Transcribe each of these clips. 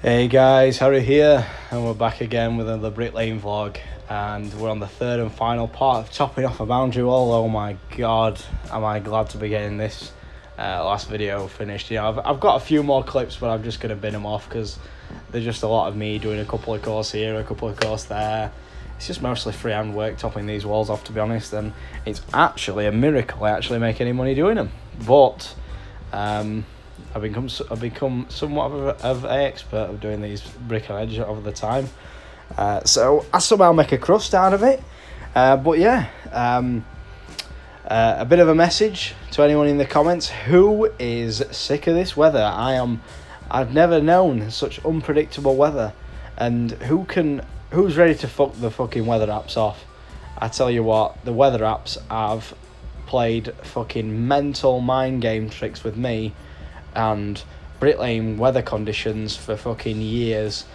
Hey guys, Harry here, and we're back again with another Bricklaying vlog, and we're on the third and final part of chopping off a boundary wall. Oh my god, am I glad to be getting this last video finished. You know, I've got a few more clips, but I'm just going to bin them off because there's just a lot of me doing a couple of course here, a couple of course there. It's just mostly freehand work topping these walls off, to be honest, and it's actually a miracle I actually make any money doing them. But I've become somewhat of an expert of doing these brick on edge over the time. So I somehow make a crust out of it. But yeah, a bit of a message to anyone in the comments who is sick of this weather. I've never known such unpredictable weather, and who's ready to fuck the fucking weather apps off? I tell you what, the weather apps have played fucking mental mind game tricks with me and bricklaying weather conditions for fucking years.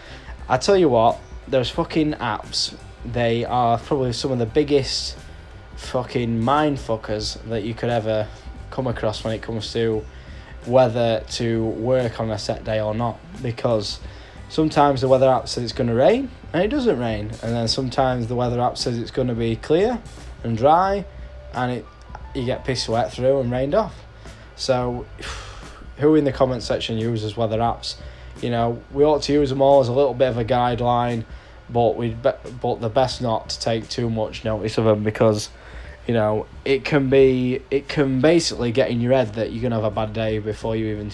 I tell you what, those fucking apps, they are probably some of the biggest fucking mind fuckers that you could ever come across when it comes to whether to work on a set day or not, because sometimes the weather app says it's going to rain and it doesn't rain, and then sometimes the weather app says it's going to be clear and dry and you get pissed wet through and rained off. So who in the comment section uses weather apps? You know, we ought to use them all as a little bit of a guideline, but the best not to take too much notice of them, because you know it can basically get in your head that you're gonna have a bad day before you even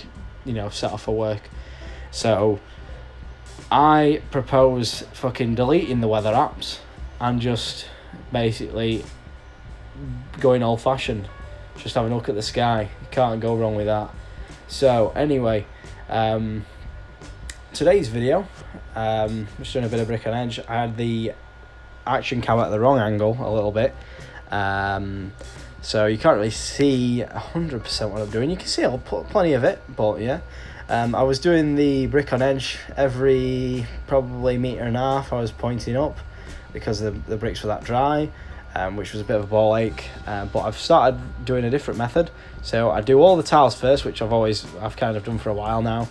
set off for work. So I propose fucking deleting the weather apps and just basically going old fashioned, just having a look at the sky. You can't go wrong with that. So anyway, today's video, just doing a bit of brick on edge. I had the action cam at the wrong angle a little bit, so you can't really see 100% what I'm doing. You can see plenty of it, but yeah. I was doing the brick on edge every probably metre and a half. I was pointing up because the bricks were that dry, which was a bit of a ball ache, but I've started doing a different method. So I do all the tiles first, which I've kind of done for a while now.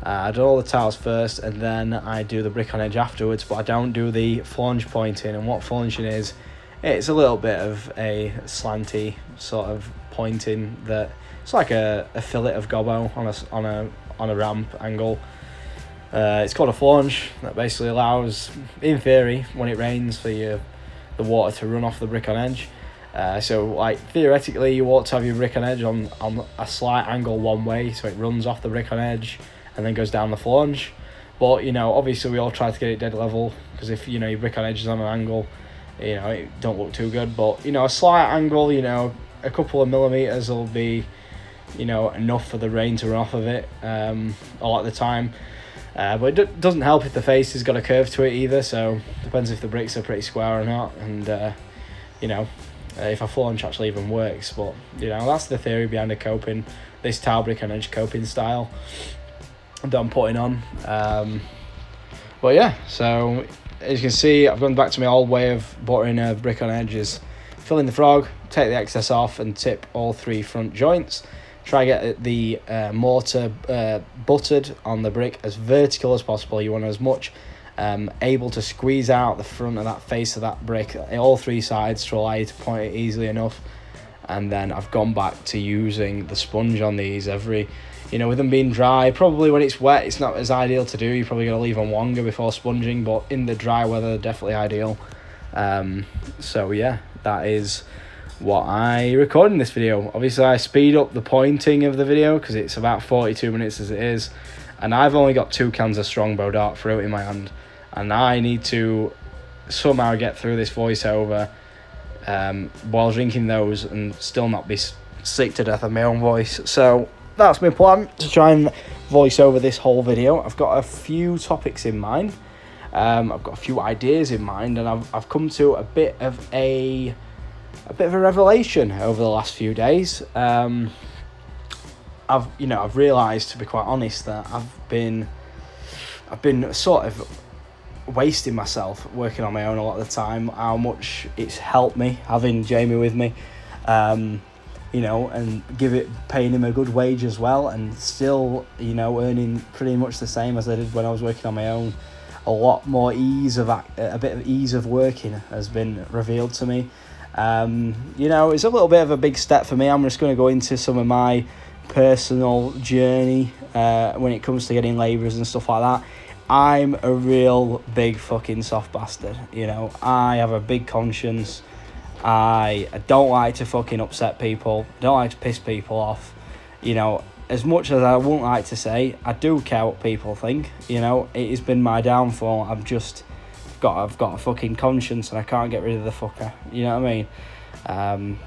I do all the tiles first, and then I do the brick on edge afterwards, but I don't do the flange pointing. And what flanging is, it's a little bit of a slanty sort of pointing that it's like a fillet of gobbo on a ramp angle. It's called a flange. That basically allows, in theory, when it rains, for the water to run off the brick on edge. So like theoretically you ought to have your brick on edge on a slight angle one way, so it runs off the brick on edge and then goes down the flange. But obviously we all try to get it dead level, because if your brick on edge is on an angle, it don't look too good. But a slight angle, a couple of millimeters will be enough for the rain to run off of it all at the time. But it doesn't help if the face has got a curve to it either, so depends if the bricks are pretty square or not, and if a flange actually even works. But that's the theory behind this tile brick on edge coping style that I'm putting on. But yeah, so as you can see, I've gone back to my old way of buttering a brick on edge: is fill in the frog, take the excess off, and tip all three front joints. Try get the mortar buttered on the brick as vertical as possible. You want as much able to squeeze out the front of that face of that brick, all three sides, to allow you to point it easily enough. And then I've gone back to using the sponge on these with them being dry. Probably when it's wet, it's not as ideal to do. You're probably going to leave them longer before sponging, but in the dry weather, definitely ideal. So yeah, that is what I record in this video. Obviously I speed up the pointing of the video because it's about 42 minutes as it is, and I've only got 2 cans of Strongbow dark fruit in my hand, and I need to somehow get through this voiceover while drinking those and still not be sick to death of my own voice. So that's my plan, to try and voice over this whole video. I've got a few topics in mind, I've got a few ideas in mind, and I've come to a bit of a revelation over the last few days. I've realised, to be quite honest, that I've been sort of wasting myself working on my own a lot of the time. How much it's helped me having Jamie with me. and paying him a good wage as well, and still, earning pretty much the same as I did when I was working on my own. A lot more a bit of ease of working has been revealed to me. It's a little bit of a big step for me. I'm just going to go into some of my personal journey when it comes to getting labourers and stuff like that. I'm a real big fucking soft bastard. I have a big conscience. I don't like to fucking upset people. Don't like to piss people off. As much as I wouldn't like to say, I do care what people think. It has been my downfall. I've got a fucking conscience, and I can't get rid of the fucker. You know what I mean?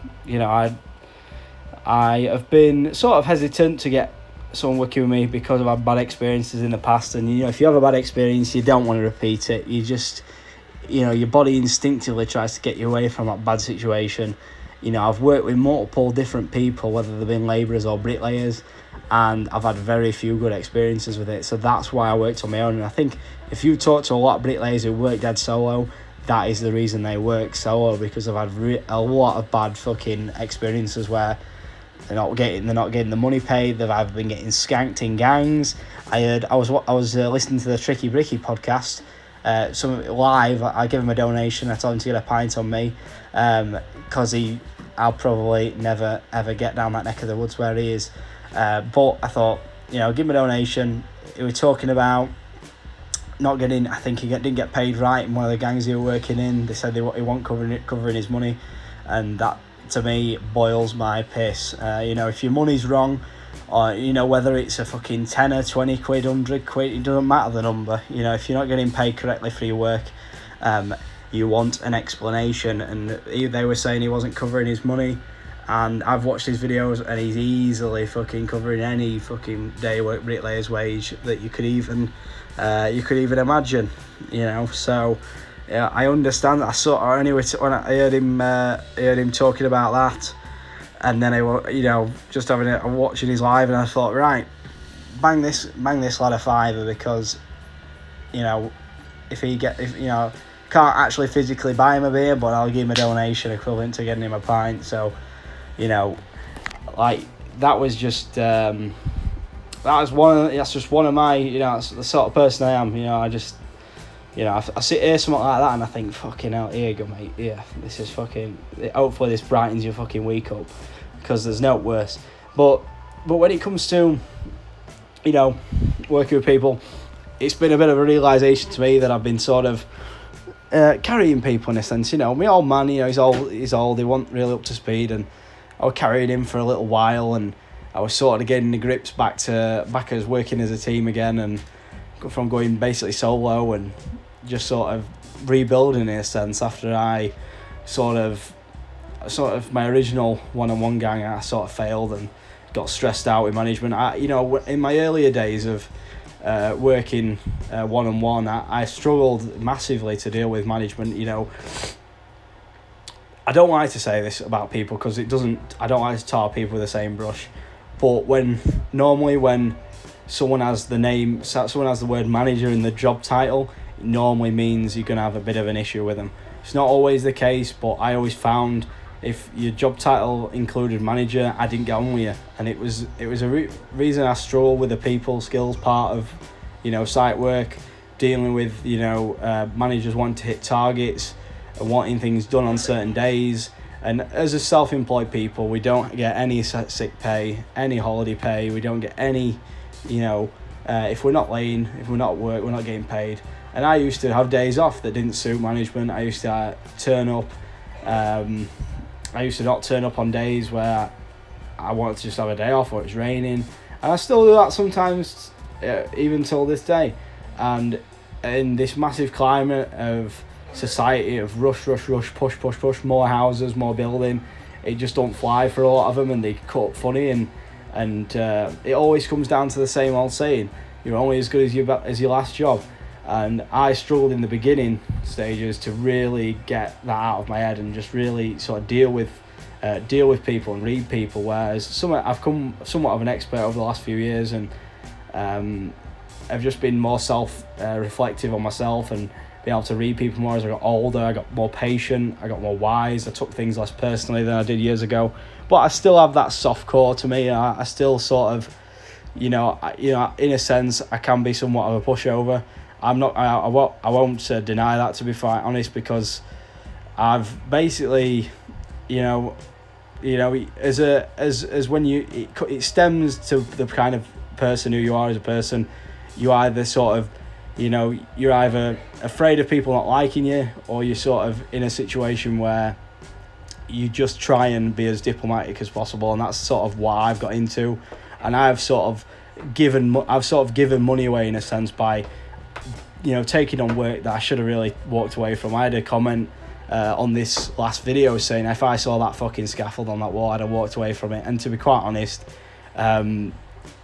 I have been sort of hesitant to get someone working with me because I've had bad experiences in the past, and if you have a bad experience, you don't want to repeat it. You just, your body instinctively tries to get you away from that bad situation. I've worked with multiple different people, whether they've been labourers or bricklayers, and I've had very few good experiences with it. So that's why I worked on my own. And I think if you talk to a lot of bricklayers who work dead solo, that is the reason they work solo, because I've had a lot of bad fucking experiences where they're not getting the money paid. They've either been getting skanked in gangs. I was listening to the Tricky Bricky podcast. Live. I gave him a donation. I told him to get a pint on me, because I'll probably never ever get down that neck of the woods where he is. But I thought, give him a donation. He was talking about not getting. I think he didn't get paid right in one of the gangs he was working in. They said he wasn't covering his money, and that to me boils my piss. If your money's wrong, or whether it's a fucking tenner, 20 quid, 100 quid, it doesn't matter the number. If you're not getting paid correctly for your work, you want an explanation. And they were saying he wasn't covering his money, and I've watched his videos, and he's easily fucking covering any fucking day work bricklayer's wage that you could even imagine. So yeah, I understand that. When I heard him talking about that. And then just watching his live, and I thought, right, bang this lad a fiver, because if can't actually physically buy him a beer, but I'll give him a donation equivalent to getting him a pint. So that was just that's just one of my, that's the sort of person I am. I just, I hear something like that and I think, fucking hell, here you go, mate. Yeah, this is fucking, hopefully this brightens your fucking week up, because there's no worse. But when it comes to, working with people, it's been a bit of a realisation to me that I've been sort of carrying people in a sense. My old man, he's old, he wasn't really up to speed, and I was carrying him for a little while, and I was sort of getting the grips back as working as a team again, and from going basically solo and just sort of rebuilding in a sense after I sort of my original one-on-one gang, I sort of failed and got stressed out with management. In my earlier days of working one-on-one, I struggled massively to deal with management. I don't like to say this about people because I don't like to tar people with the same brush, but when someone has the word manager in the job title, it normally means you're going to have a bit of an issue with them. It's not always the case, but I always found if your job title included manager, I didn't get on with you, and it was a reason I struggled with the people skills part of site work, dealing with managers wanting to hit targets and wanting things done on certain days. And as a self-employed people, we don't get any sick pay, any holiday pay. We don't get any, if we're not laying, if we're not at work, we're not getting paid. And I used to have days off that didn't suit management. I used to turn up. I used to not turn up on days where I wanted to just have a day off or it's raining. And I still do that sometimes, even till this day. And in this massive climate of society of rush, push, more houses, more building, it just don't fly for a lot of them, and they cut up funny, and it always comes down to the same old saying, you're only as good as your last job. And I struggled in the beginning stages to really get that out of my head and just really sort of deal with people and read people, whereas I've come somewhat of an expert over the last few years, and I've just been more reflective on myself and be able to read people more as I got older. I got more patient, I got more wise, I took things less personally than I did years ago. But I still have that soft core to me. I still sort of, in a sense, I can be somewhat of a pushover. I'm not. I won't deny that, to be quite honest, because I've basically, as when it stems to the kind of person who you are as a person. You either sort of, you're either afraid of people not liking you, or you're sort of in a situation where you just try and be as diplomatic as possible, and that's sort of what I've got into. And I've sort of given money away, in a sense, by taking on work that I should have really walked away from. I had a comment on this last video saying if I saw that fucking scaffold on that wall, I'd have walked away from it. And to be quite honest,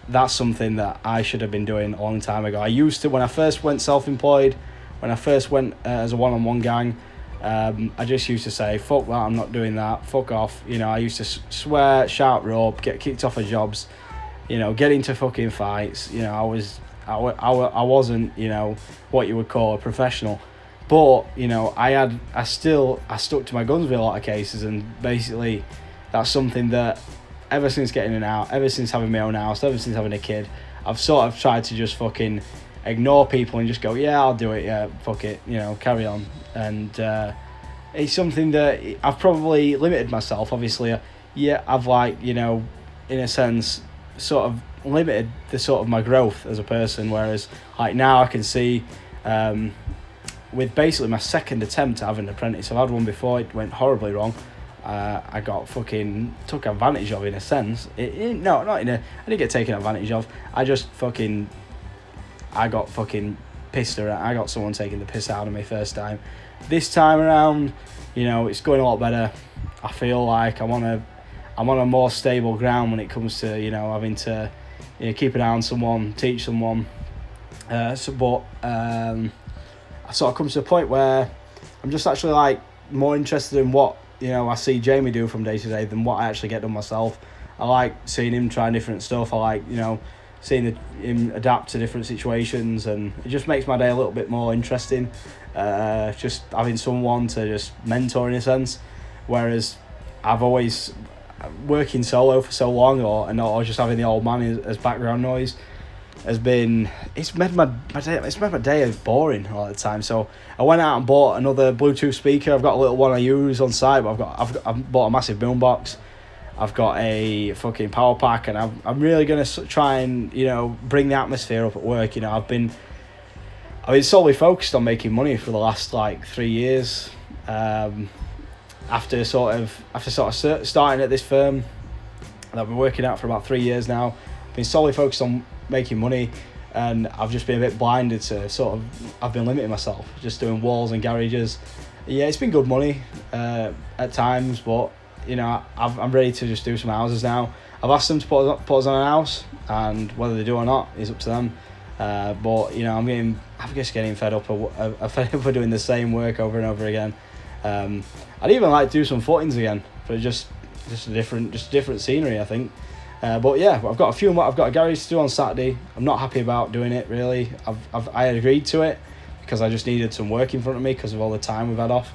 that's something that I should have been doing a long time ago. I used to, when I first went self-employed, when I first went as a one-on-one gang, I just used to say, fuck that, I'm not doing that, fuck off. I used to swear, shout rope, get kicked off of jobs, get into fucking fights. I wasn't, what you would call a professional. But, I stuck to my guns with a lot of cases, and basically that's something that ever since getting in out, ever since having my own house, ever since having a kid, I've sort of tried to just fucking ignore people and just go, yeah, I'll do it, yeah, fuck it, carry on. And it's something that I've probably limited myself, obviously. I've in a sense, sort of limited the sort of my growth as a person, whereas now I can see, with basically my second attempt at having an apprentice, I've had one before, it went horribly wrong. I got fucking took advantage of, in a sense. I didn't get taken advantage of. I got fucking pissed around. I got someone taking the piss out of me first time. This time around, it's going a lot better. I feel like I'm on a more stable ground when it comes to, having to, keep an eye on someone, teach someone. I sort of come to a point where I'm just actually more interested in what I see Jamie do from day to day than what I actually get done myself. I like seeing him try different stuff. I like seeing him adapt to different situations, and it just makes my day a little bit more interesting. Just having someone to just mentor, in a sense, whereas I've always working solo for so long, or just having the old man as background noise, it's made my day boring a lot of the time. So I went out and bought another Bluetooth speaker. I've got a little one I use on site, but I've bought a massive boombox. I've got a fucking power pack, and I'm really gonna try and bring the atmosphere up at work. I've been solely focused on making money for the last 3 years. After sort of starting at this firm that I've been working at for about 3 years now, I've been solely focused on making money, and I've just been a bit blinded to I've been limiting myself, just doing walls and garages. Yeah, it's been good money at times, but I'm ready to just do some houses now. I've asked them to put us on a house, and whether they do or not is up to them. But I'm just getting fed up of doing the same work over and over again. I'd even like to do some footings again, for just different scenery, I think. But yeah, I've got a garage to do on Saturday. I'm not happy about doing it, really. I agreed to it because I just needed some work in front of me because of all the time we've had off.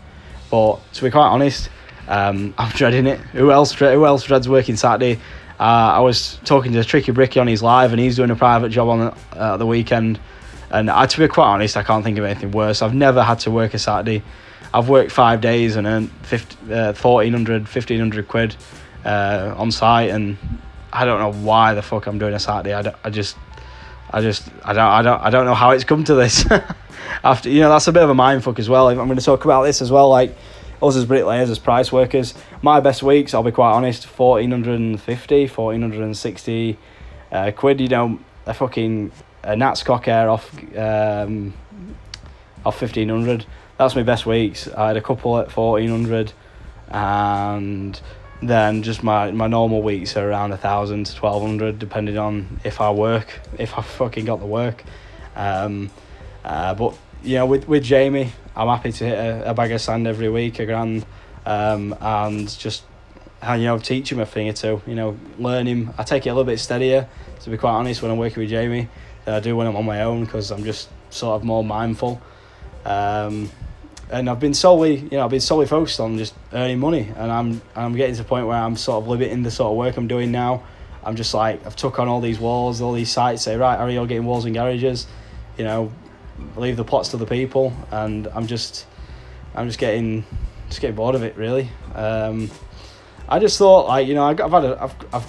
But to be quite honest, I'm dreading it. Who else dreads working Saturday? I was talking to Tricky Bricky on his live, and he's doing a private job on the weekend. And to be quite honest, I can't think of anything worse. I've never had to work a Saturday. I've worked 5 days and earned 1,500 quid on site, and I don't know why the fuck I'm doing a Saturday. I don't know how it's come to this. After that's a bit of a mindfuck as well. I'm going to talk about this as well. Like us as bricklayers, as price workers, my best weeks, I'll be quite honest, 1,460 quid. A fucking Nats cock air off 1,500. That's my best weeks. I had a couple at 1,400, and then just my normal weeks are around 1,000 to 1,200, depending on if I fucking got the work. But with Jamie, I'm happy to hit a bag of sand every week, £1,000, and just teach him a thing or two. Learn him. I take it a little bit steadier, to be quite honest, when I'm working with Jamie than I do when I'm on my own, because I'm just sort of more mindful. And I've been solely focused on just earning money, and I'm getting to the point where I'm sort of limiting the sort of work I'm doing now. I'm just like, I've took on all these walls, all these sites, say, right, are you all getting walls and garages? You know, leave the plots to the people, and I'm just getting bored of it, really. I just thought, like, you know, I've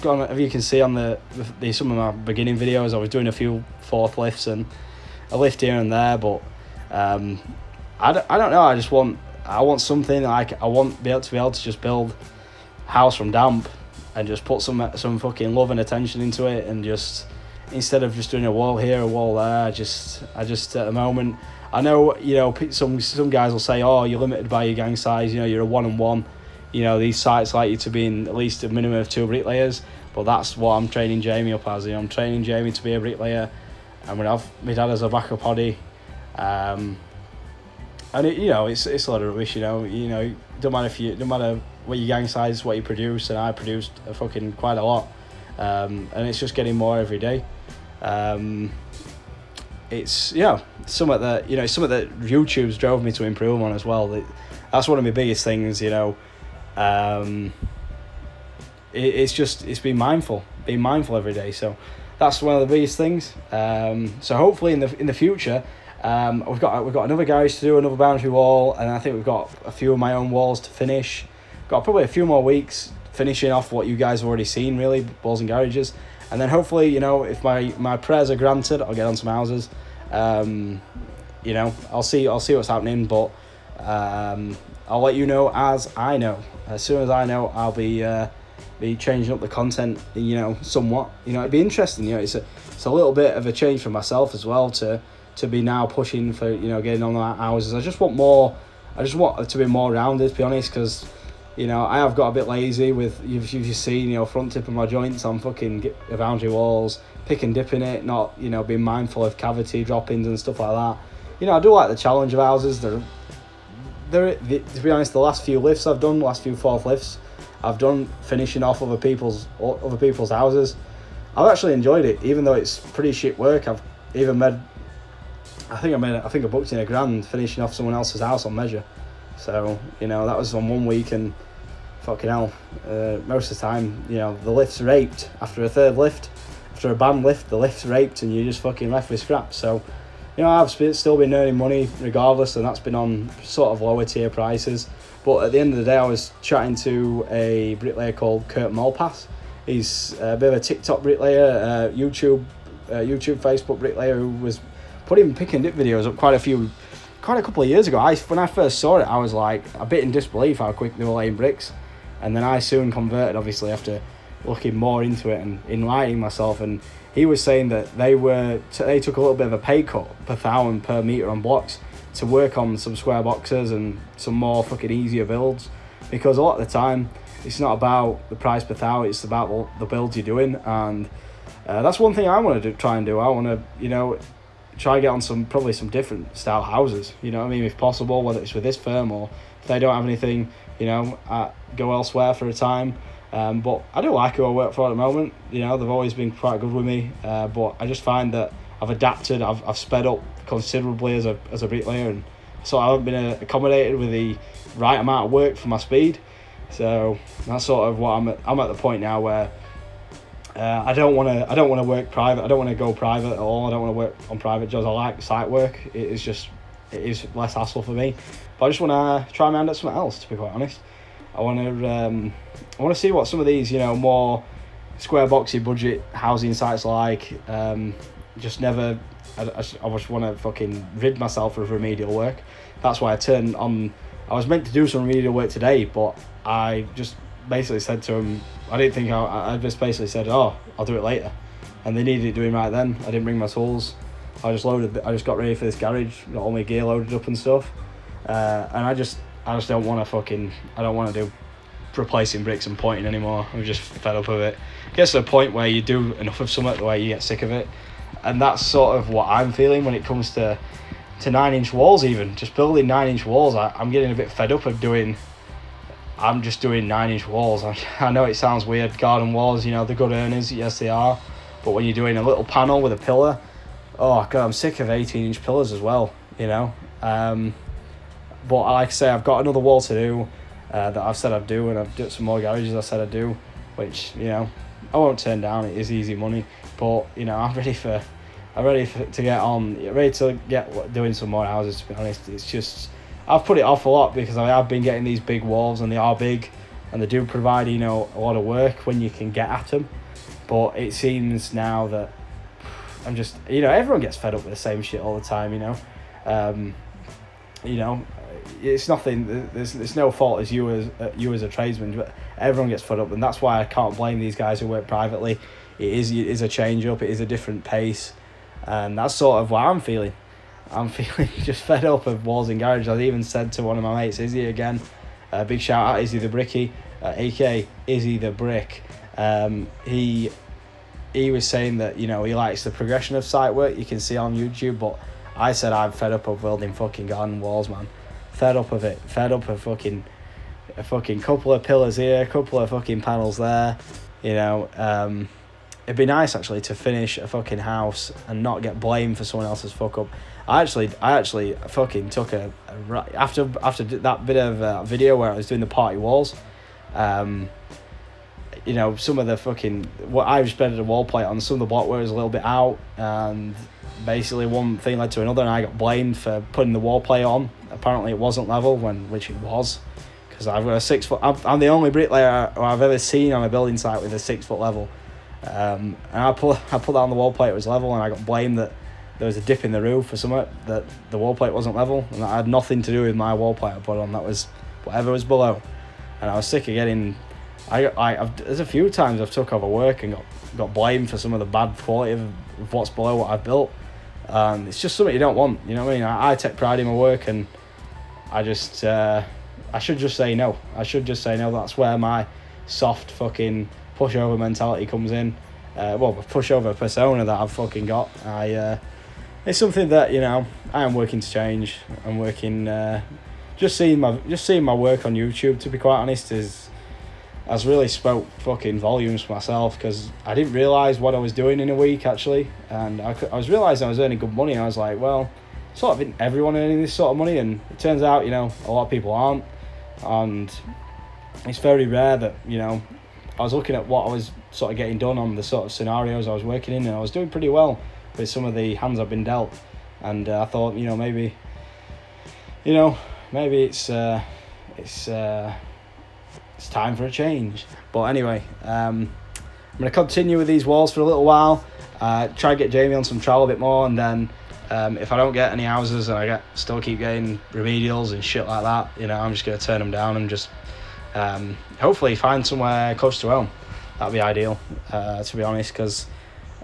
gone, if you can see on the some of my beginning videos, I was doing a few fourth lifts and a lift here and there, but I don't know. I want something like, I want to be able to just build house from damp and just put some fucking love and attention into it, and just, instead of just doing a wall here, a wall there, I just at the moment, I know, you know, some guys will say, oh, you're limited by your gang size, you know, you're a 1-on-1, you know, these sites like you to be in at least a minimum of 2 bricklayers, but that's what I'm training Jamie up as. You know, I'm training Jamie to be a bricklayer. I'm gonna have my dad as a backup poddy, and it, you know, it's a lot of rubbish. You know, don't matter what your gang size is, what you produce, and I produced quite a lot, and it's just getting more every day. It's, you know, something that YouTube's drove me to improve on as well. That's one of my biggest things, you know. It's being mindful every day. So that's one of the biggest things. So hopefully in the future, we've got another garage to do, another boundary wall, and I think we've got a few of my own walls to finish. Got probably a few more weeks finishing off what you guys have already seen, really, walls and garages, and then hopefully, you know, if my prayers are granted, I'll get on some houses. You know, I'll see what's happening, but I'll let you know as I know. As soon as I know, I'll be changing up the content, you know, somewhat. You know, it'd be interesting. You know, it's a little bit of a change for myself as well to be now pushing for, you know, getting on the houses. I just want it to be more rounded, to be honest, because, you know, I have got a bit lazy with, you've seen, you know, front tip of my joints on fucking boundary walls, pick and dip in it, not, you know, being mindful of cavity drop-ins and stuff like that. You know, I do like the challenge of houses. To be honest, the last few lifts I've done, last few fourth lifts I've done, finishing off other people's houses, I've actually enjoyed it, even though it's pretty shit work. I've even made, I think I booked in $1,000 finishing off someone else's house on measure. So, you know, that was on 1 week, and fucking hell, most of the time, you know, the lift's raped after a third lift, after a band lift, the lift's raped, and you're just fucking left with scraps. So, you know, I've still been earning money regardless, and that's been on sort of lower tier prices. But at the end of the day, I was chatting to a bricklayer called Kurt Malpass. He's a bit of a TikTok bricklayer, YouTube, Facebook bricklayer, who was putting pick and dip videos up quite a couple of years ago. When I first saw it, I was like a bit in disbelief how quick they were laying bricks, and then I soon converted, obviously, after looking more into it and enlightening myself. And he was saying that they took a little bit of a pay cut per thousand per meter on blocks to work on some square boxes and some more fucking easier builds, because a lot of the time it's not about the price per thousand, it's about the builds you're doing. And that's one thing I want to try and do. I want to, you know, try to get on probably some different style houses, you know what I mean, if possible, whether it's with this firm, or if they don't have anything, you know, go elsewhere for a time. But I do like who I work for at the moment. You know, they've always been quite good with me, but I just find that I've adapted, I've sped up considerably as a bricklayer, and so I haven't been accommodated with the right amount of work for my speed. So that's sort of what I'm at the point now where I don't want to work private. I don't want to go private at all. I don't want to work on private jobs. I like site work. It is less hassle for me. But I just want to try my hand at something else, to be quite honest. I want to see what some of these, you know, more square boxy budget housing sites like. I just want to fucking rid myself of remedial work. That's why I was meant to do some remedial work today, but I just basically said to him, I just basically said, oh, I'll do it later. And they needed it doing right then. I didn't bring my tools. I just got ready for this garage, got all my gear loaded up and stuff. And I just don't want to do replacing bricks and pointing anymore. I'm just fed up of it. It gets to a point where you do enough of something where you get sick of it. And that's sort of what I'm feeling when it comes to 9-inch walls. Even just building 9-inch walls, I'm getting a bit fed up of doing 9-inch walls. I know it sounds weird, garden walls, you know, they're good earners, yes they are, but when you're doing a little panel with a pillar, oh god, I'm sick of 18-inch pillars as well, you know. But like I say, I've got another wall to do that I've said I'd do, and I've done some more garages I said I'd do, which, you know, I won't turn down. It is easy money, but, you know, I'm ready to get on, ready to get doing some more houses, to be honest. It's just, I've put it off a lot because I have been getting these big walls, and they are big, and they do provide, you know, a lot of work when you can get at them. But it seems now that I'm just, you know, everyone gets fed up with the same shit all the time, you know. You know, it's nothing, there's no fault as you as a tradesman, but everyone gets fed up, and that's why I can't blame these guys who work privately. It is a change up, it is a different pace, and that's sort of what I'm feeling. I'm feeling just fed up of walls in garage. I even said to one of my mates, Izzy again, big shout out Izzy the Bricky, aka Izzy the Brick. He was saying that, you know, he likes the progression of site work you can see on YouTube, but I said I'm fed up of welding fucking garden walls, man. Fed up of it. Fed up of a fucking couple of pillars here, a couple of fucking panels there. You know, it'd be nice actually to finish a fucking house and not get blamed for someone else's fuck up. I actually fucking took after that bit of video where I was doing the party walls. You know, some of the fucking, what I spread a wall plate on, some of the block work was a little bit out, and basically one thing led to another, and I got blamed for putting the wall plate on. Apparently it wasn't level, which it was, because I've got a 6 foot, I'm the only bricklayer I've ever seen on a building site with a 6 foot level, and I put that on the wall plate, it was level, and I got blamed that there was a dip in the roof or something, that the wall plate wasn't level, and that had nothing to do with my wall plate I put on. That was whatever was below, and I was sick of getting, there's a few times I've took over work and got blamed for some of the bad quality of what's below what I've built. It's just something you don't want, you know what I mean? I take pride in my work, and I just, I should just say no. That's where my soft fucking pushover mentality comes in. Pushover persona that I've fucking got. It's something that, you know, I am working to change. I'm working, just seeing my work on YouTube, to be quite honest, has really spoke fucking volumes for myself, because I didn't realise what I was doing in a week, actually, and I was realising I was earning good money, and I was like, well, sort of isn't everyone earning this sort of money? And it turns out, you know, a lot of people aren't, and it's very rare that, you know, I was looking at what I was sort of getting done on the sort of scenarios I was working in, and I was doing pretty well with some of the hands I've been dealt, and I thought, you know, maybe it's time for a change. But anyway, I'm going to continue with these walls for a little while, try to get Jamie on some trowel a bit more, and then if I don't get any houses and I still keep getting remedials and shit like that, you know, I'm just going to turn them down and just hopefully find somewhere close to home. That'd be ideal, to be honest, because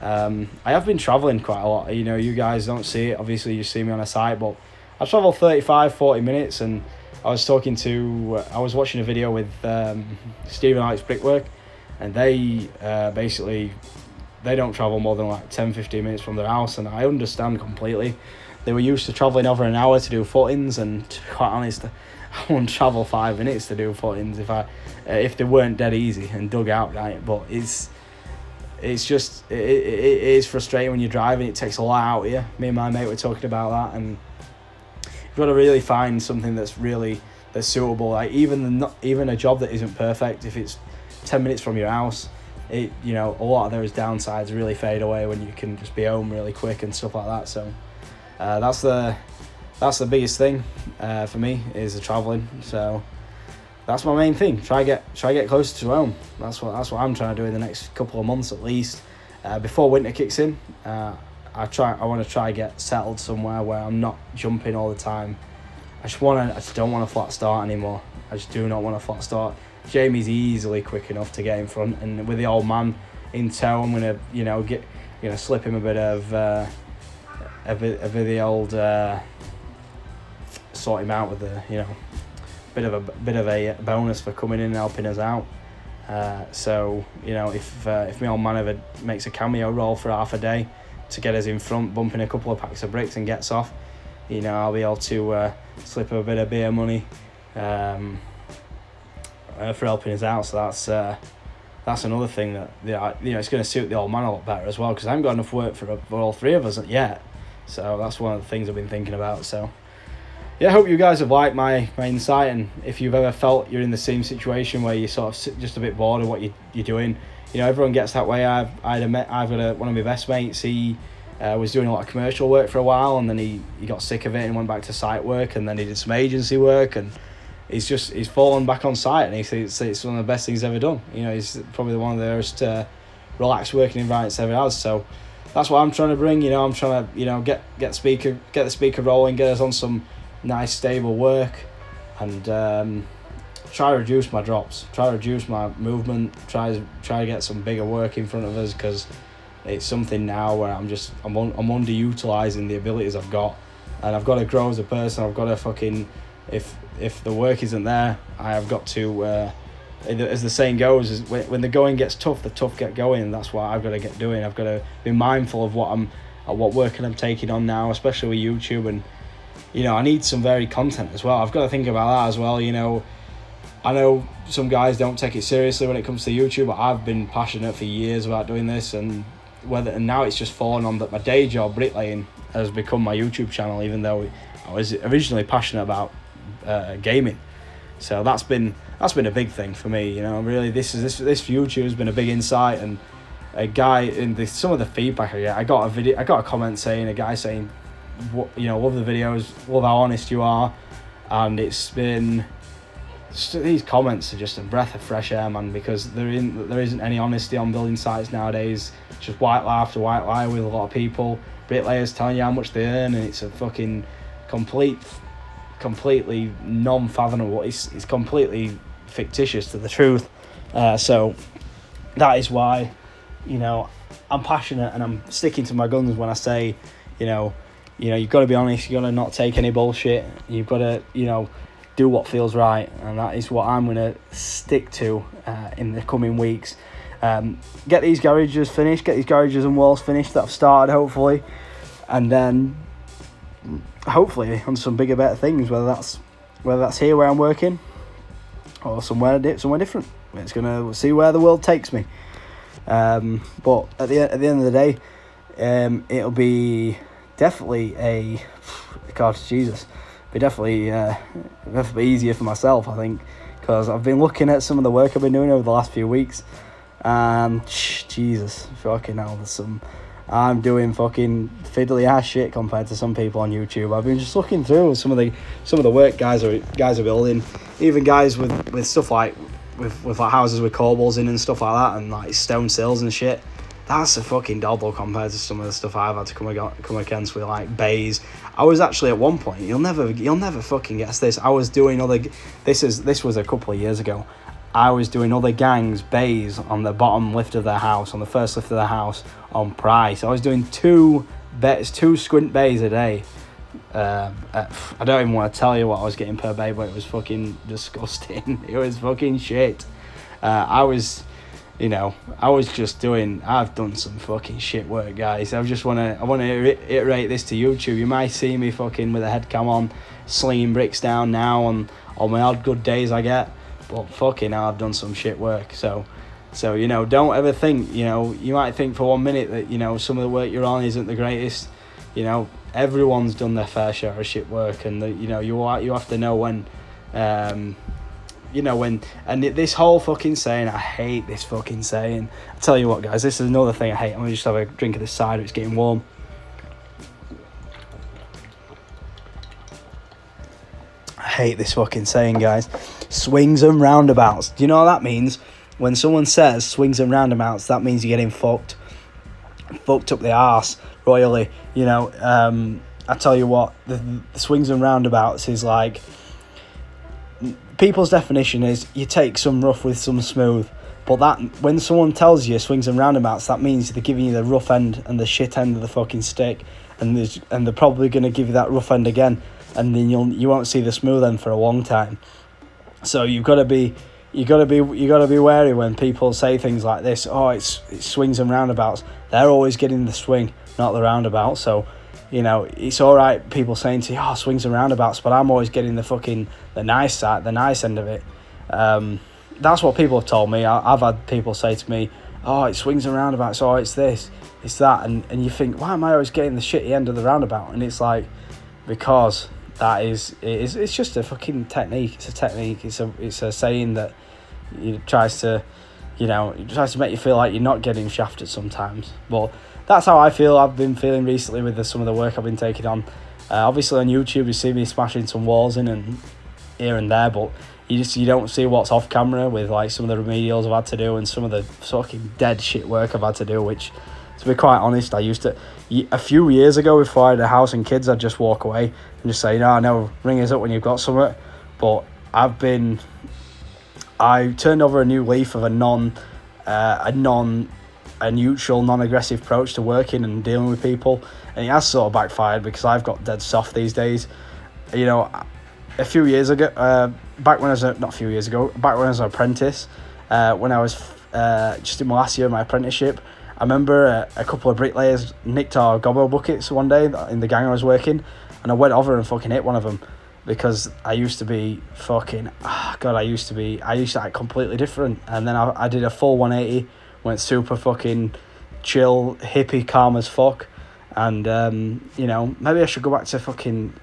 I have been travelling quite a lot. You know, you guys don't see it, obviously you see me on a site, but I travel 35-40 minutes, and I was watching a video with Stephen Alex Brickwork, and they basically, they don't travel more than like 10-15 minutes from their house, and I understand completely. They were used to travelling over an hour to do footings, and to be quite honest, I wouldn't travel 5 minutes to do footings if they weren't dead easy and dug out right. But it's just, it is frustrating when you're driving. It takes a lot out of you. Me and my mate were talking about that, and you've got to really find something that's suitable. Like even a job that isn't perfect, if it's 10 minutes from your house, a lot of those downsides really fade away when you can just be home really quick and stuff like that. So that's the biggest thing for me, is the travelling. So that's my main thing. Try get closer to home. That's what I'm trying to do in the next couple of months at least, before winter kicks in. I want to try get settled somewhere where I'm not jumping all the time. I just don't want a flat start anymore. I just do not want a flat start. Jamie's easily quick enough to get in front, and with the old man in tow, I'm gonna slip him a bit of the old sort him out with the bit of a bonus for coming in and helping us out. So if my old man ever makes a cameo role for half a day to get us in front, bumping a couple of packs of bricks and gets off, I'll be able to slip a bit of beer money for helping us out. So that's another thing that it's going to suit the old man a lot better as well, because I haven't got enough work for all three of us yet. So that's one of the things I've been thinking about. So yeah, I hope you guys have liked my insight, and if you've ever felt you're in the same situation where you're sort of just a bit bored of what you're doing, you know, everyone gets that way. I've got one of my best mates. He was doing a lot of commercial work for a while, and then he got sick of it and went back to site work, and then he did some agency work, and he's fallen back on site, and he thinks it's one of the best things he's ever done. You know, he's probably one of the most relaxed working environments ever has. So that's what I'm trying to bring. You know, I'm trying to, you know, get the speaker rolling, get us on some nice stable work, and try to reduce my drops, try to reduce my movement, try to get some bigger work in front of us, because it's something now where I'm underutilizing the abilities I've got, and I've got to grow as a person. I've got to fucking, if the work isn't there, I have got to, as the saying goes, is when the going gets tough, the tough get going, and that's what I've got to get doing. I've got to be mindful of what work I'm taking on now, especially with YouTube, and you know, I need some varied content as well. I've got to think about that as well. You know, I know some guys don't take it seriously when it comes to YouTube, but I've been passionate for years about doing this, and now it's just fallen on that my day job, bricklaying, has become my YouTube channel, even though I was originally passionate about gaming. So that's been a big thing for me. You know, really, this YouTube has been a big insight, and a guy in some of the feedback I get, I got a comment saying, a guy saying, you know, love the videos, love how honest you are, and it's been, these comments are just a breath of fresh air, man, because there isn't any honesty on building sites nowadays. It's just white lie after white lie with a lot of people, bricklayers telling you how much they earn, and it's a fucking completely non-fathomable. It's completely fictitious to the truth. So that is why, you know, I'm passionate, and I'm sticking to my guns when I say, you know, you've got to be honest, you've got to not take any bullshit, you've got to, you know, do what feels right, and that is what I'm going to stick to in the coming weeks. Get these garages finished, get these garages and walls finished that I've started, hopefully, and then hopefully on some bigger, better things, whether that's here where I'm working, or somewhere different. We'll see where the world takes me. But at the end of the day, it'll be definitely definitely easier for myself, I think, because I've been looking at some of the work I've been doing over the last few weeks, and Jesus fucking hell, I'm doing fucking fiddly ass shit compared to some people on YouTube. I've been just looking through some of the work guys are building, even guys with stuff like with like houses with corbels in and stuff like that, and like stone sills and shit. That's a fucking doddle compared to some of the stuff I've had to come against with like bays. I was actually at one point, you'll never fucking guess this, I was doing this was a couple of years ago, I was doing other gangs' bays on the bottom lift of their house, on the first lift of their house, on price. I was doing two squint bays a day. I don't even want to tell you what I was getting per bay, but it was fucking disgusting. It was fucking shit. I've done some fucking shit work, guys. I want to iterate this to YouTube. You might see me fucking with a headcam on, slinging bricks down now on my odd good days I get, but fucking hell, I've done some shit work. So you know, don't ever think, you know, you might think for 1 minute that, you know, some of the work you're on isn't the greatest. You know, everyone's done their fair share of shit work, and you know, you have to know when. This whole fucking saying, I hate this fucking saying. I tell you what, guys, this is another thing I hate. I'm gonna just have a drink of this cider, it's getting warm. I hate this fucking saying, guys. Swings and roundabouts. Do you know what that means? When someone says swings and roundabouts, that means you're getting fucked up the arse royally. You know, I tell you what, the swings and roundabouts is like, people's definition is you take some rough with some smooth, but that when someone tells you swings and roundabouts, that means they're giving you the rough end and the shit end of the fucking stick, and they're probably going to give you that rough end again, and then you won't see the smooth end for a long time. So you got to be wary when people say things like this. Oh, it's swings and roundabouts. They're always getting the swing, not the roundabout. So, you know, it's all right people saying to you, oh, swings and roundabouts, but I'm always getting the nice side, the nice end of it. That's what people have told me. I've had people say to me, oh, it swings and roundabouts, oh, it's this, it's that, and you think, why am I always getting the shitty end of the roundabout? And it's like, because it's just a fucking technique. It's a technique. It's a saying that it tries to make you feel like you're not getting shafted sometimes. But that's how I feel. I've been feeling recently with some of the work I've been taking on. Obviously on YouTube you see me smashing some walls in and here and there, but you don't see what's off camera with like some of the remedials I've had to do and some of the fucking dead shit work I've had to do, which, to be quite honest, I used to, a few years ago before I had a house and kids, I'd just walk away and just say, no, ring us up when you've got something. But I turned over a new leaf of a neutral, non-aggressive approach to working and dealing with people, and it has sort of backfired because I've got dead soft these days. A few years ago, back when I was an apprentice, when I was just in my last year of my apprenticeship, I remember a couple of bricklayers nicked our gobbo buckets one day in the gang I was working, and I went over and fucking hit one of them because I used to be fucking, I used to act completely different, and then I did a full 180, went super fucking chill, hippie, calm as fuck, and maybe I should go back to fucking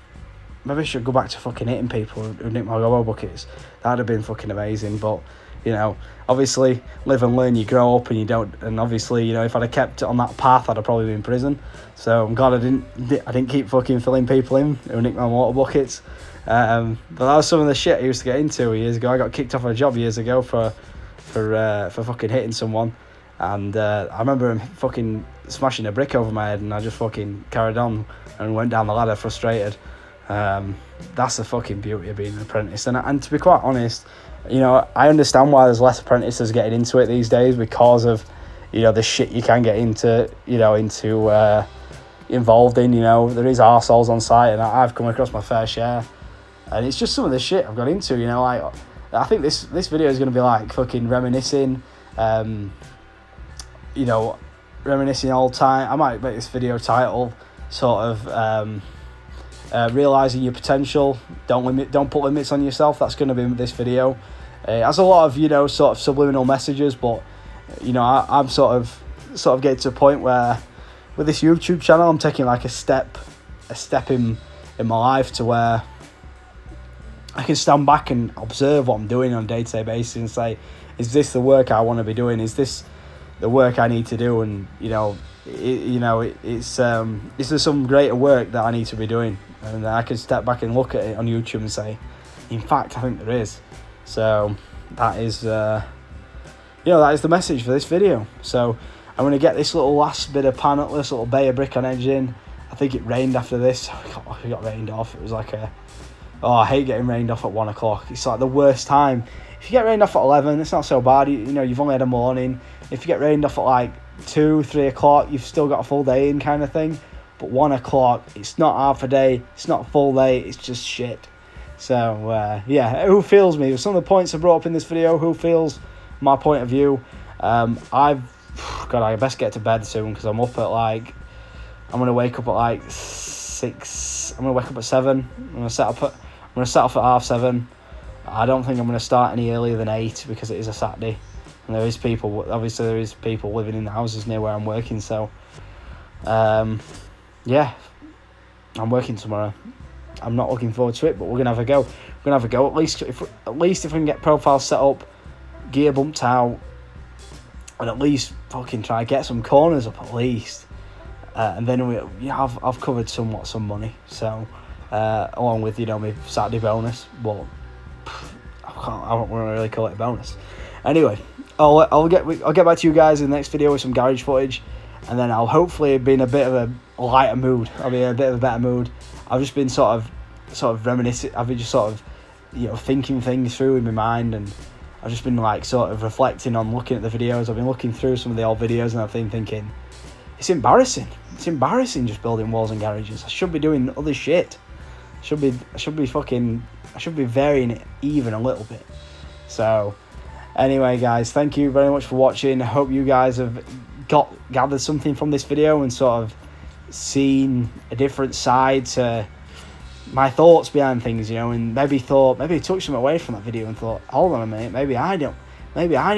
hitting people who nick my gobbo buckets. That'd have been fucking amazing. But obviously live and learn, you grow up and you don't, and obviously if I'd have kept on that path I'd have probably been in prison. So I'm glad I didn't keep fucking filling people in who nicked my water buckets. But that was some of the shit I used to get into years ago. I got kicked off a job years ago for fucking hitting someone, and I remember him fucking smashing a brick over my head, and I just fucking carried on and went down the ladder frustrated. That's the fucking beauty of being an apprentice, and to be quite honest, I understand why there's less apprentices getting into it these days, because of the shit you can get into involved in. There is arseholes on site, and I've come across my fair share, and it's just some of the shit I've got into. Like, I think this video is going to be like fucking reminiscing all time. I might make this video title sort of realizing your potential. Don't put limits on yourself. That's going to be this video. It has a lot of sort of subliminal messages, but I'm sort of getting to a point where with this YouTube channel I'm taking like a step in my life to where I can stand back and observe what I'm doing on a day-to-day basis and say, is this the work I want to be doing? Is this the work I need to do? And is there some greater work that I need to be doing? And I can step back and look at it on YouTube and say, in fact, I think there is. So that is the message for this video. So I'm going to get this little last bit of panel, this little bay of brick on edge in. I think it rained after this. I got rained off. It was like I hate getting rained off at 1 o'clock. It's like the worst time. If you get rained off at 11, it's not so bad. You've only had a morning. If you get rained off at like 2, 3 o'clock, you've still got a full day in kind of thing. But 1 o'clock, it's not half a day, it's not a full day, it's just shit. So, who feels me? Some of the points I brought up in this video, who feels my point of view? I best get to bed soon, because I'm up at I'm going to wake up at like 6, I'm going to wake up at 7, I'm going to set off at 7:30. I don't think I'm going to start any earlier than 8, because it is a Saturday. And there is people living in the houses near where I'm working, so I'm working tomorrow. I'm not looking forward to it, but we're gonna have a go. At least if we can get profiles set up, gear bumped out, and at least fucking try to get some corners up at least. And then I've covered somewhat some money. So along with my Saturday bonus, but I don't want to really call it a bonus. Anyway, I'll get back to you guys in the next video with some garage footage, and then I'll hopefully be in a bit of a lighter mood. I'll be in a bit of a better mood. I've just been sort of reminiscing. I've been just sort of thinking things through in my mind, and I've just been like sort of reflecting on looking at the videos. I've been looking through some of the old videos, and I've been thinking, it's embarrassing. It's embarrassing just building walls and garages. I should be doing other shit. I should be varying it even a little bit. So anyway, guys, thank you very much for watching. I hope you guys have gathered something from this video and sort of seen a different side to my thoughts behind things, and maybe took something away from that video and thought, hold on a minute, maybe I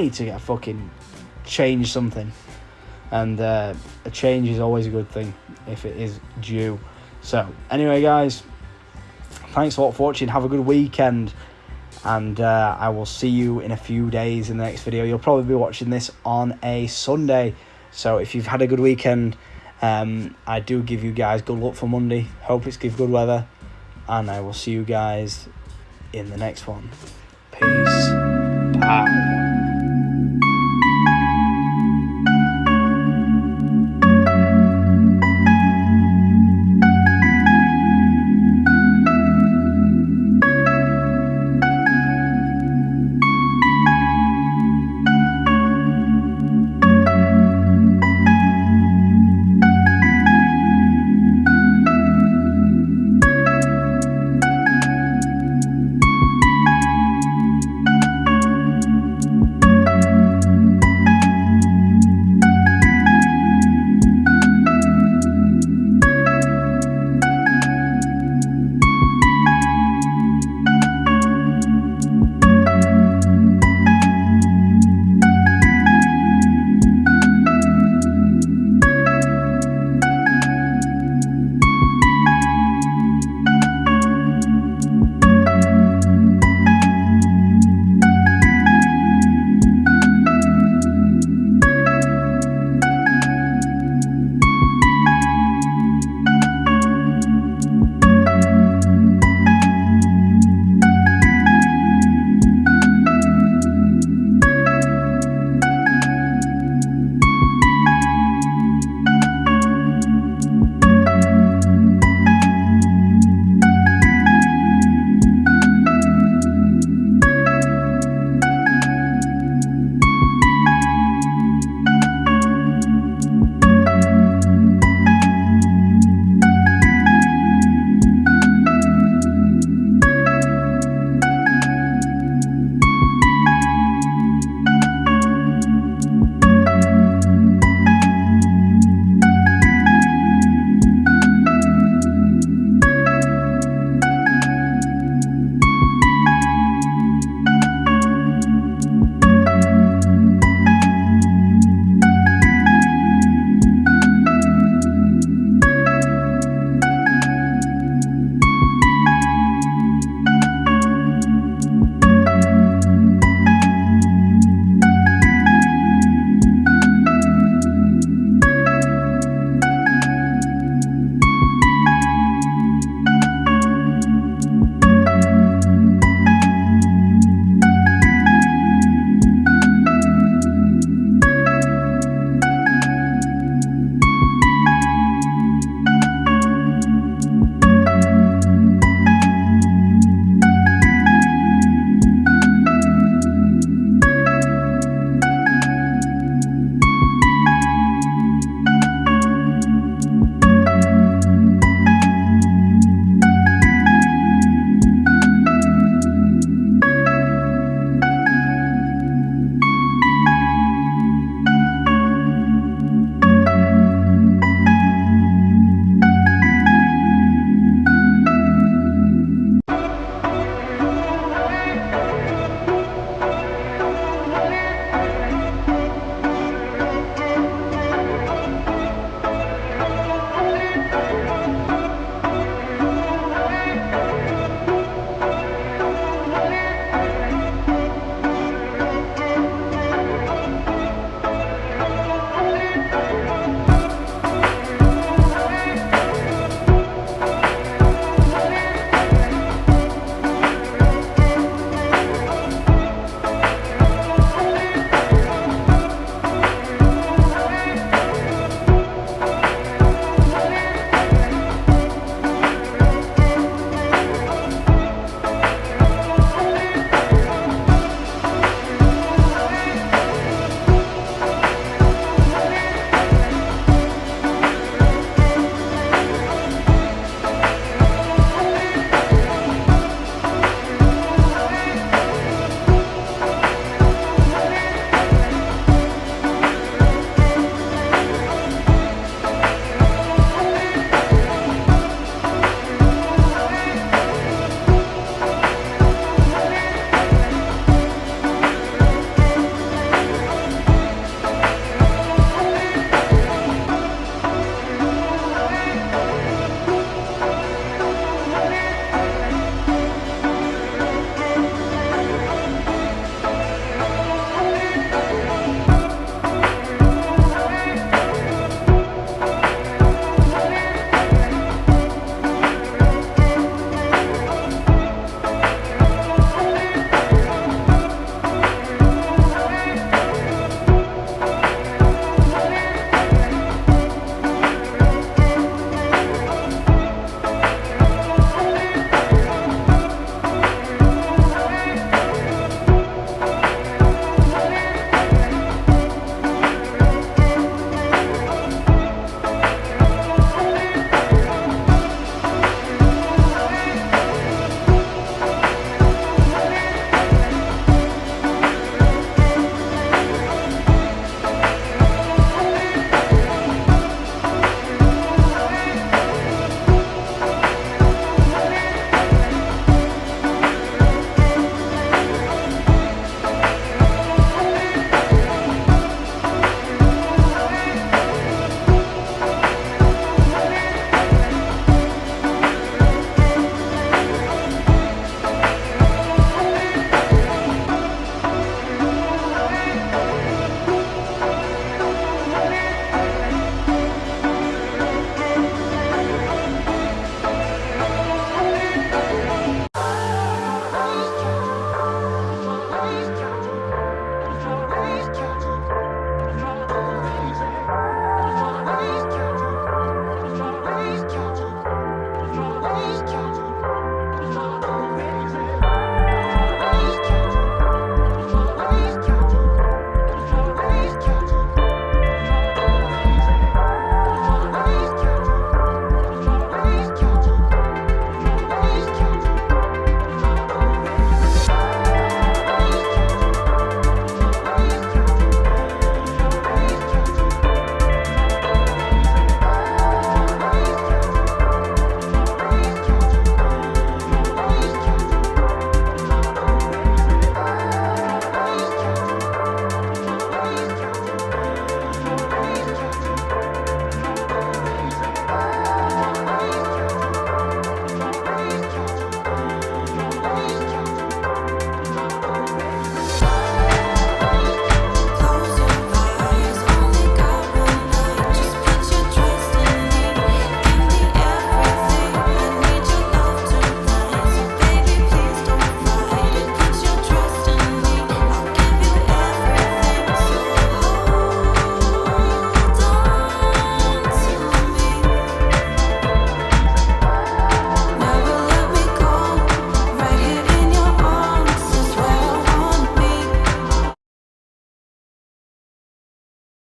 need to get fucking change something. And a change is always a good thing if it is due. So anyway, guys, thanks a lot for watching. Have a good weekend, and I will see you in a few days in the next video. You'll probably be watching this on a Sunday, so if you've had a good weekend, I do give you guys good luck for Monday. Hope it's good weather, and I will see you guys in the next one. Peace out.